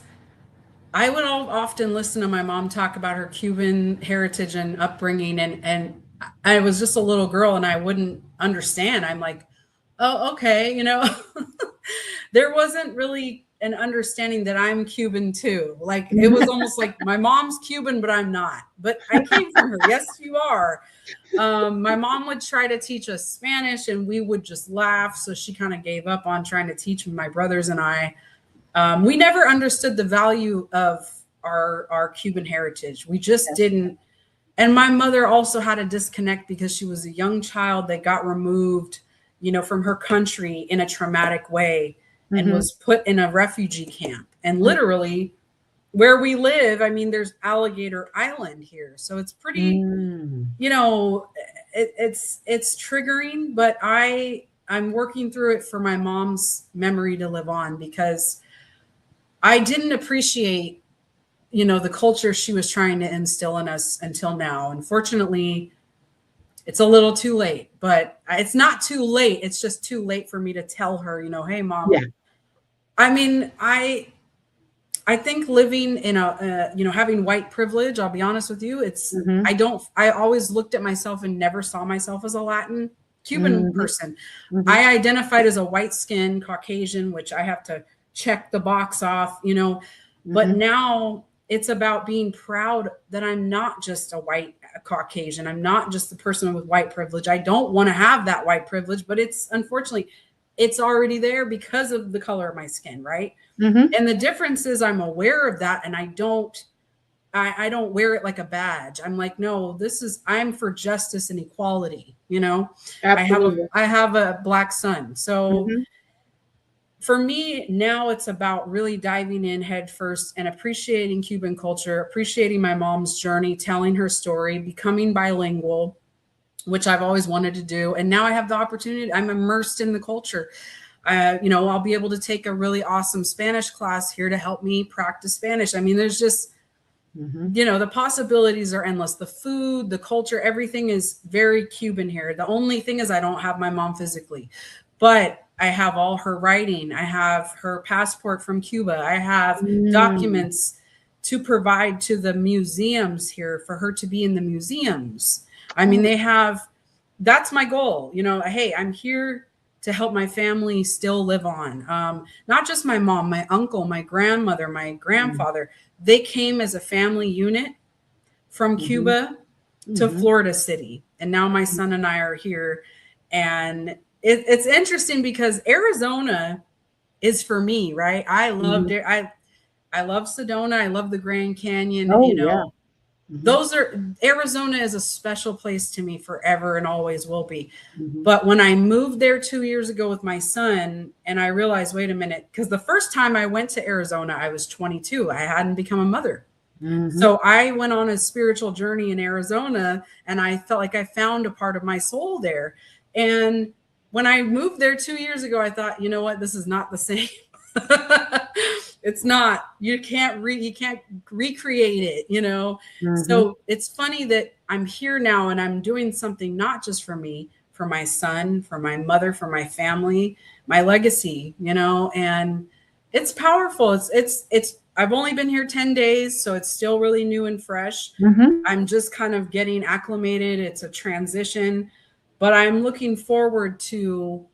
I would often listen to my mom talk about her Cuban heritage and upbringing, and I was just a little girl and I wouldn't understand. I'm like, oh, okay, there wasn't really an understanding that I'm Cuban too. Like it was almost like my mom's Cuban, but I'm not. But I came from her. Yes, you are. My mom would try to teach us Spanish and we would just laugh. So she kind of gave up on trying to teach my brothers and I. We never understood the value of our Cuban heritage. We just didn't. And my mother also had a disconnect because she was a young child that got removed, from her country in a traumatic way and was put in a refugee camp. And literally where we live, I mean, there's Alligator Island here. So it's pretty, it's triggering, but I'm working through it for my mom's memory to live on because I didn't appreciate, the culture she was trying to instill in us until now. Unfortunately, it's a little too late, but it's not too late. It's just too late for me to tell her, hey, Mom. Yeah. I mean, I think living in having white privilege, I'll be honest with you, it's, I always looked at myself and never saw myself as a Latin Cuban person. I identified as a white skinned Caucasian, which I have to check the box off, but now it's about being proud that I'm not just a white Caucasian. I'm not just the person with white privilege. I don't want to have that white privilege, but unfortunately, it's already there because of the color of my skin, right? And the difference is I'm aware of that, and I don't wear it like a badge. I'm like, no, I'm for justice and equality. Absolutely. I have a black son, so for me now it's about really diving in head first and appreciating Cuban culture, appreciating my mom's journey, telling her story, becoming bilingual, which I've always wanted to do. And now I have the opportunity. I'm immersed in the culture. I'll be able to take a really awesome Spanish class here to help me practice Spanish. I mean, there's just, the possibilities are endless. The food, the culture, everything is very Cuban here. The only thing is I don't have my mom physically, but I have all her writing. I have her passport from Cuba. I have documents to provide to the museums here for her to be in the museums. I mean, that's my goal. Hey, I'm here to help my family still live on. Not just my mom, my uncle, my grandmother, my grandfather. They came as a family unit from Cuba to Florida City. And now my son and I are here. And it's interesting because Arizona is for me, right? I loved it. I love Sedona. I love the Grand Canyon. Arizona is a special place to me forever and always will be. But when I moved there 2 years ago with my son, and I realized, wait a minute, because the first time I went to Arizona, I was 22. I hadn't become a mother. So I went on a spiritual journey in Arizona, and I felt like I found a part of my soul there. And when I moved there 2 years ago, I thought, you know what, this is not the same. It's not. You can't recreate it, So it's funny that I'm here now and I'm doing something not just for me, for my son, for my mother, for my family, my legacy, and it's powerful. It's I've only been here 10 days, so it's still really new and fresh. I'm just kind of getting acclimated. It's a transition, but I'm looking forward to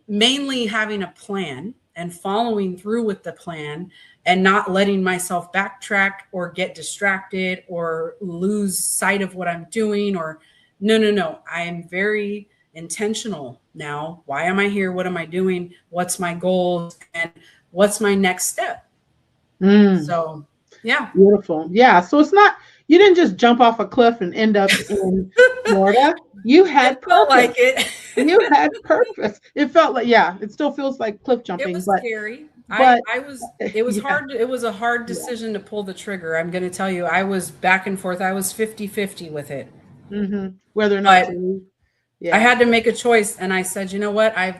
mainly having a plan and following through with the plan and not letting myself backtrack or get distracted or lose sight of what I'm doing. Or no. I am very intentional now. Why am I here? What am I doing? What's my goal? And what's my next step? So, yeah. Beautiful. Yeah. So it's not, you didn't just jump off a cliff and end up in Florida. You had purpose. Felt like it. You had purpose. It felt like, it still feels like cliff jumping. It was scary. It was hard. It was a hard decision to pull the trigger. I'm going to tell you, I was back and forth. I was 50-50 with it. Whether or not I had to make a choice. And I said, you know what? I've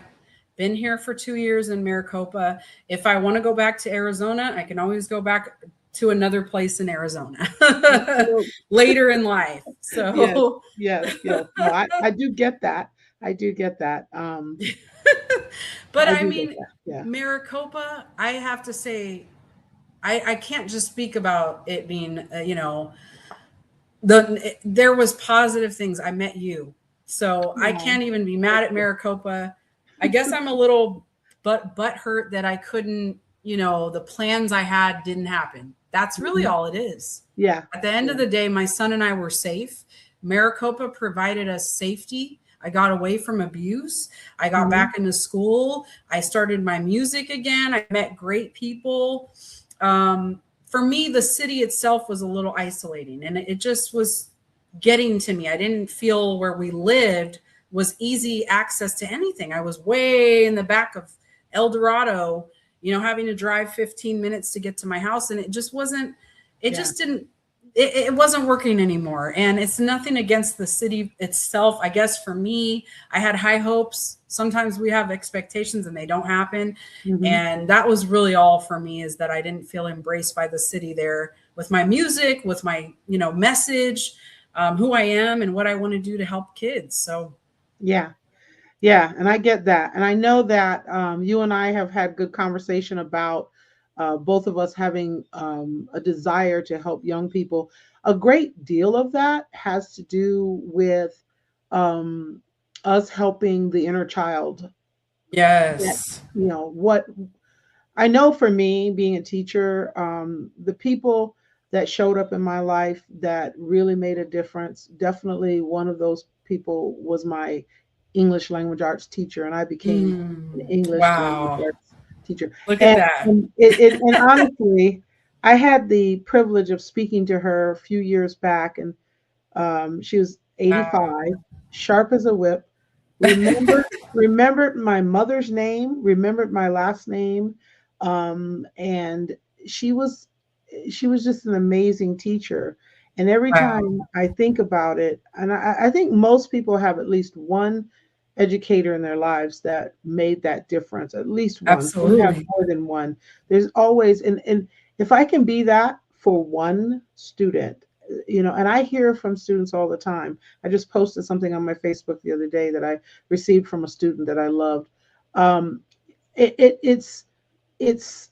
been here for 2 years in Maricopa. If I want to go back to Arizona, I can always go back to another place in Arizona later in life. So yes. No, I do get that. But I mean, Maricopa, I have to say, I can't just speak about it being, there was positive things. I met you. So I can't even be mad at Maricopa. I guess I'm a little butthurt that I couldn't, the plans I had didn't happen. That's really all it is. Yeah. At the end of the day, my son and I were safe. Maricopa provided us safety. I got away from abuse. I got back into school. I started my music again. I met great people. For me, the city itself was a little isolating, and it just was getting to me. I didn't feel where we lived was easy access to anything. I was way in the back of El Dorado, having to drive 15 minutes to get to my house. And it just wasn't, it wasn't working anymore. And it's nothing against the city itself. I guess for me, I had high hopes. Sometimes we have expectations and they don't happen. And that was really all for me, is that I didn't feel embraced by the city there with my music, with my, message, who I am and what I want to do to help kids. So, yeah. And I get that. And I know that you and I have had good conversation about both of us having a desire to help young people. A great deal of that has to do with us helping the inner child. Yes. What I know for me, being a teacher, the people that showed up in my life that really made a difference, definitely one of those people was my English language arts teacher, and I became an English language arts teacher. Look at that. And honestly, I had the privilege of speaking to her a few years back, and she was 85, sharp as a whip, remembered remembered my mother's name, remembered my last name, and she was she was just an amazing teacher. And every Wow. time I think about it, and I think most people have at least one educator in their lives that made that difference, at least one. Some have Absolutely. more than one. There's always, and if I can be that for one student, and I hear from students all the time. I just posted something on my Facebook the other day that I received from a student that I loved. Um, it's it's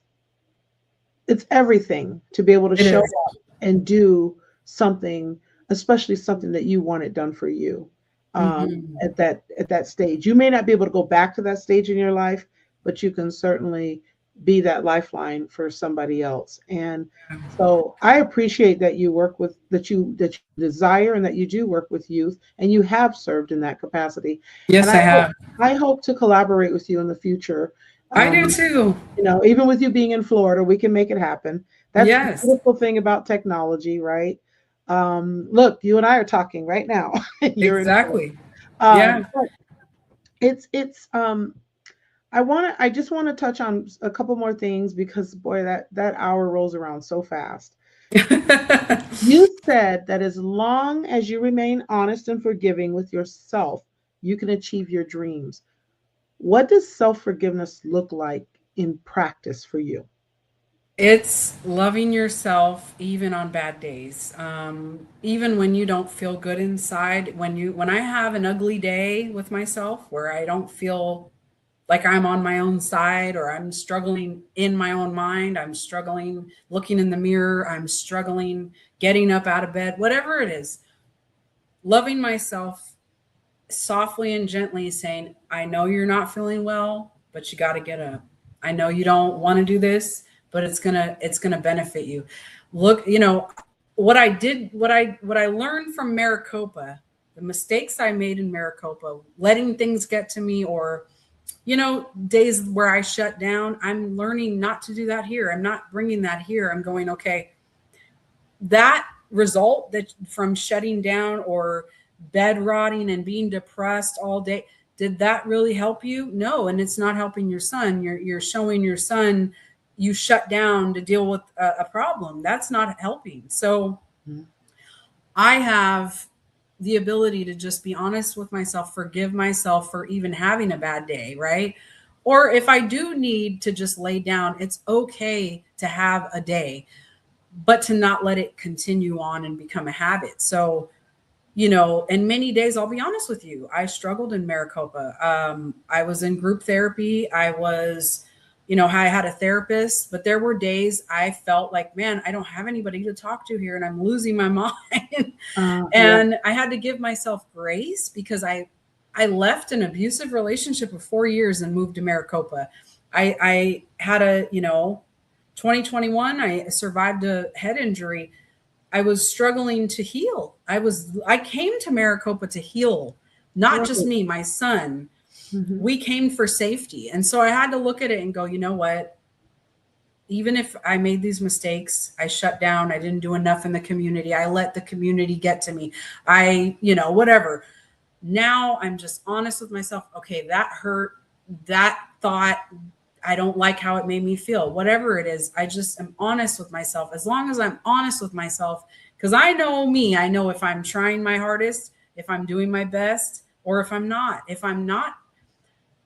it's everything to be able to It show is. up and do something, especially something that you want it done for you. Hmm. At that stage, you may not be able to go back to that stage in your life, but you can certainly be that lifeline for somebody else. And so I appreciate that you work with that you desire and that you do work with youth and you have served in that capacity. And Yes, I have. I hope to collaborate with you in the future. I do Um, too. even with you being in Florida, we can make it happen. That's the Yes, beautiful thing about technology, right? Look, you and I are talking right now. You're in Florida. exactly. Yeah. But it's I just want to touch on a couple more things because boy, that hour rolls around so fast. You said that as long as you remain honest and forgiving with yourself, you can achieve your dreams. What does self-forgiveness look like in practice for you? It's loving yourself even on bad days. Even when you don't feel good inside, when I have an ugly day with myself where I don't feel like I'm on my own side or I'm struggling in my own mind, I'm struggling looking in the mirror, I'm struggling getting up out of bed, whatever it is, loving myself softly and gently saying, I know you're not feeling well, but you got to get up. I know you don't want to do this, but it's going to benefit you. Look, what I learned from Maricopa, the mistakes I made in Maricopa, letting things get to me, or days where I shut down, I'm learning not to do that here. I'm not bringing that here. I'm going, okay, that result that from shutting down or bed rotting and being depressed all day, did that really help you? No, and it's not helping your son. You're showing your son you shut down to deal with a problem. That's not helping. So Mhm. I have the ability to just be honest with myself, forgive myself for even having a bad day, right? Or if I do need to just lay down, it's okay to have a day, but to not let it continue on and become a habit. So, and many days, I'll be honest with you, I struggled in Maricopa. I was in group therapy. I had a therapist, but there were days I felt like, man, I don't have anybody to talk to here and I'm losing my mind. Yeah. And I had to give myself grace because I left an abusive relationship of 4 years and moved to Maricopa. I had 2021, I survived a head injury. I was struggling to heal. I came to Maricopa to heal, not just Right. me, my son. Mhm. We came for safety. And so I had to look at it and go, you know what? Even if I made these mistakes, I shut down, I didn't do enough in the community, I let the community get to me. Whatever. Now I'm just honest with myself. Okay, that hurt. That thought, I don't like how it made me feel. Whatever it is, I just am honest with myself. As long as I'm honest with myself, because I know me, I know if I'm trying my hardest, if I'm doing my best, or if I'm not. If I'm not,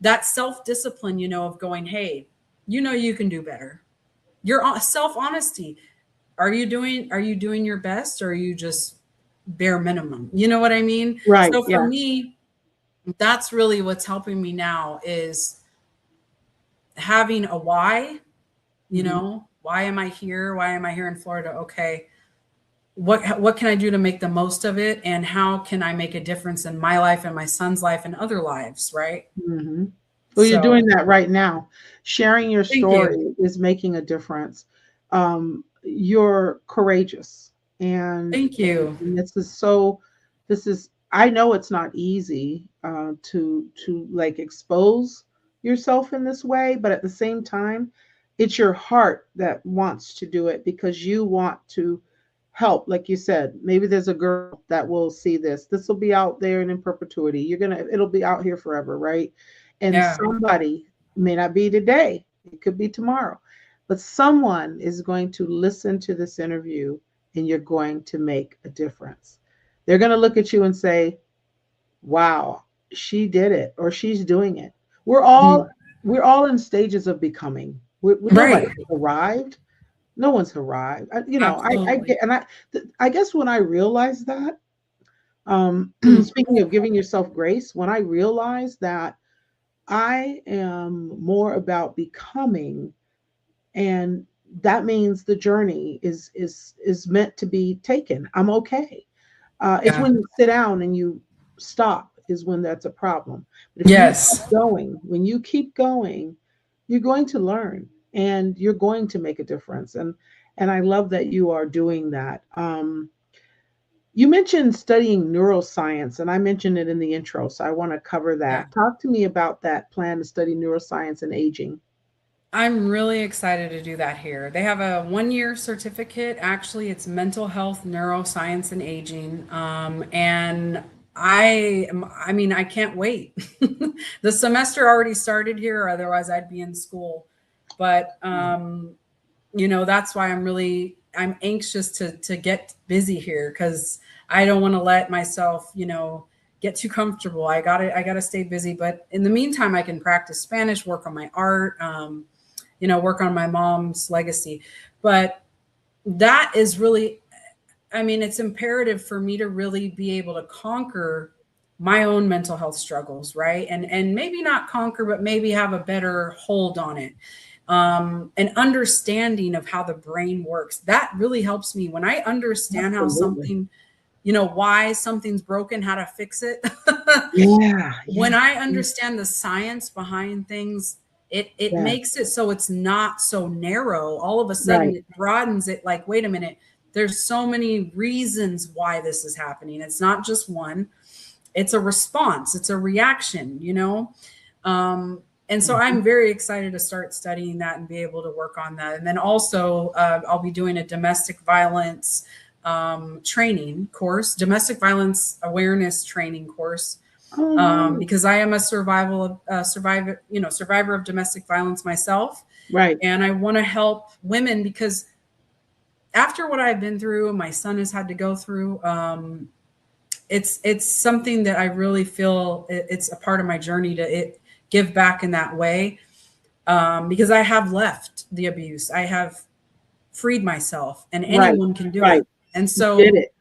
that self discipline, of going, hey, you can do better. Your self honesty. Are you doing your best, or are you just bare minimum? You know what I mean? Right. So for Yeah. me, that's really what's helping me now is having a why. Mhm. Why am I here? Why am I here in Florida? Okay, what can I do to make the most of it, and how can I make a difference in my life and my son's life and other lives, right? Mhm. Well, you're So doing that right now. Sharing your thank you. story is making a difference. You're courageous, and, Thank and you. and this is so. This is. I know it's not easy to like expose yourself in this way, but at the same time, it's your heart that wants to do it because you want to help, like you said, maybe there's a girl that will see this. This will be out there and in perpetuity. It'll be out here forever, right? And Yeah. somebody, may not be today, it could be tomorrow, but someone is going to listen to this interview and you're going to make a difference. They're going to look at you and say, wow, she did it, or she's doing it. We're all Mhm. we're all in stages of becoming. Nobody Right. arrived. No one's arrived. I Absolutely. get, and I guess when I realized that, Mm. speaking of giving yourself grace, when I realized that I am more about becoming, and that means the journey is meant to be taken. I'm okay. It's Yeah. when you sit down and you stop is when that's a problem. But if you keep Yes. going, when you keep going, you're going to learn and you're going to make a difference. And I love that you are doing that. You mentioned studying neuroscience, and I mentioned it in the intro, so I want to cover Yeah. that. Talk to me about that plan to study neuroscience and aging. I'm really excited to do that here. They have a 1 year certificate. Actually, it's mental health, neuroscience, and aging. And I mean, I can't wait. The semester already started here, otherwise I'd be in school. But that's why I'm anxious to get busy here because I don't want to let myself, get too comfortable. I gotta stay busy. But in the meantime, I can practice Spanish, work on my art, work on my mom's legacy. But that is really, I mean, it's imperative for me to really be able to conquer my own mental health struggles, right? And maybe not conquer, but maybe have a better hold on it. An understanding of how the brain works. That really helps me when I understand how Absolutely. something, why something's broken, how to fix it. Yeah, When yeah, I yeah, understand the science behind things, it yeah. makes it so it's not so narrow. All of a sudden Right, it broadens it, like, wait a minute, there's so many reasons why this is happening. It's not just one, it's a response, it's a reaction, and so mhm, I'm very excited to start studying that and be able to work on that. And then also, I'll be doing a domestic violence training course, domestic violence awareness training course, oh, nice. because I am a survivor of domestic violence myself, Right, and I want to help women because after what I've been through, and my son has had to go through, it's something that I really feel it's a part of my journey to give back in that way, because I have left the abuse, I have freed myself, and right, anyone can do right. it. And You did so, it.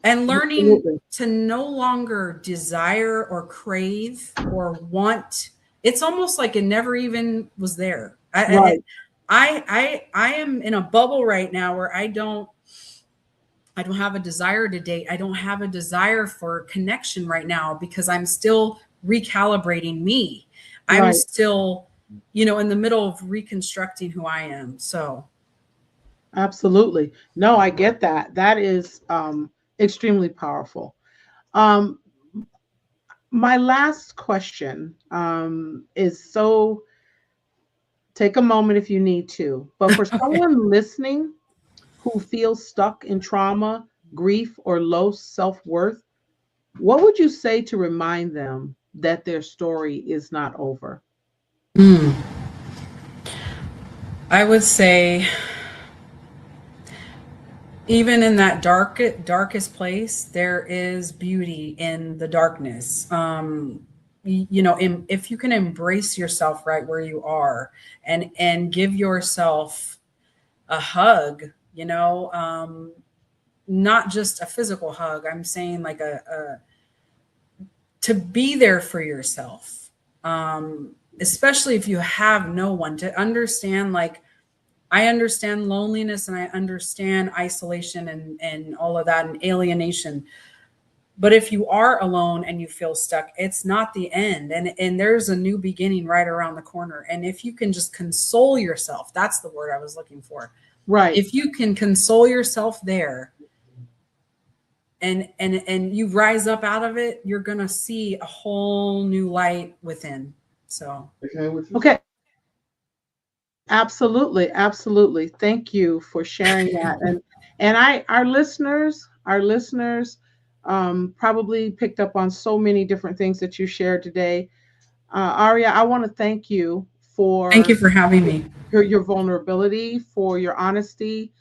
and learning Absolutely. to no longer desire or crave or want, it's almost like it never even was there. Right. I am in a bubble right now where I don't have a desire to date. I don't have a desire for connection right now because I'm still recalibrating me. I'm Right. still, in the middle of reconstructing who I am. So, Absolutely. No, I get that. That is extremely powerful. Um, my last question is, so take a moment if you need to, but for okay. someone listening who feels stuck in trauma, grief, or low self worth, what would you say to remind them that their story is not over? Hmm. I would say, even in that darkest place, there is beauty in the darkness. If you can embrace yourself right where you are, and give yourself a hug, not just a physical hug. I'm saying like a to be there for yourself, especially if you have no one to understand. Like, I understand loneliness and I understand isolation and all of that and alienation. But if you are alone and you feel stuck, it's not the end. And there's a new beginning right around the corner. And if you can just console yourself, that's the word I was looking for. Right. If you can console yourself there, and you rise up out of it, you're gonna see a whole new light within. So Okay. Absolutely, absolutely. Thank you for sharing that. And our listeners probably picked up on so many different things that you shared today. Aria, I want to thank you Thank for you for having me. your vulnerability, for your honesty.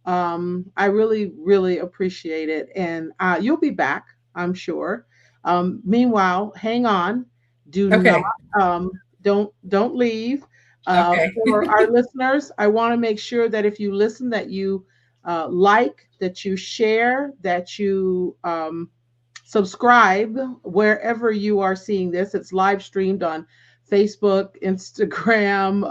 I really, really appreciate it. And you'll be back, I'm sure. Meanwhile, hang on. Do not, Okay. don't leave. Okay. For our listeners, I want to make sure that if you listen, that you like, that you share, that you subscribe wherever you are seeing this. It's live streamed on Facebook, Instagram,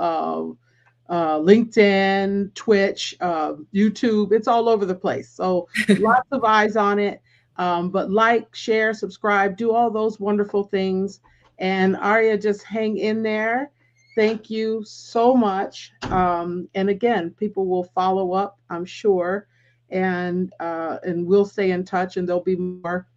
LinkedIn, Twitch, YouTube. It's all over the place. So lots of eyes on it. But like, share, subscribe, do all those wonderful things. And Aria, just hang in there. Thank you so much. And again, people will follow up, I'm sure, and we'll stay in touch. And there'll be more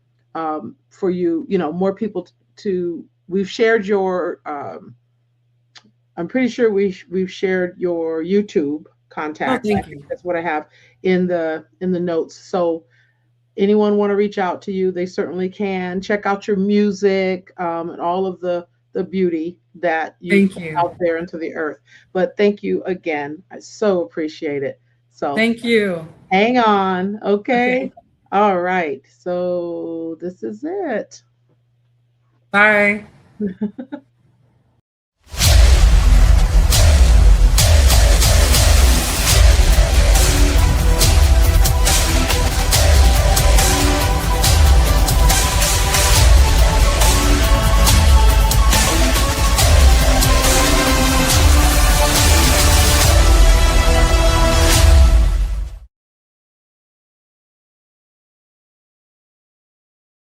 for you. You know, more people to. We've shared your I'm pretty sure we've shared your YouTube Oh, contacts. I thank think you. that's what I have in the notes. So anyone want to reach out to you, they certainly can. Check out your music and all of the beauty that you Thank put you. out there into the earth. But thank you again. I so appreciate it. So Thank you. hang on, okay? Okay. All right. So this is it. Bye.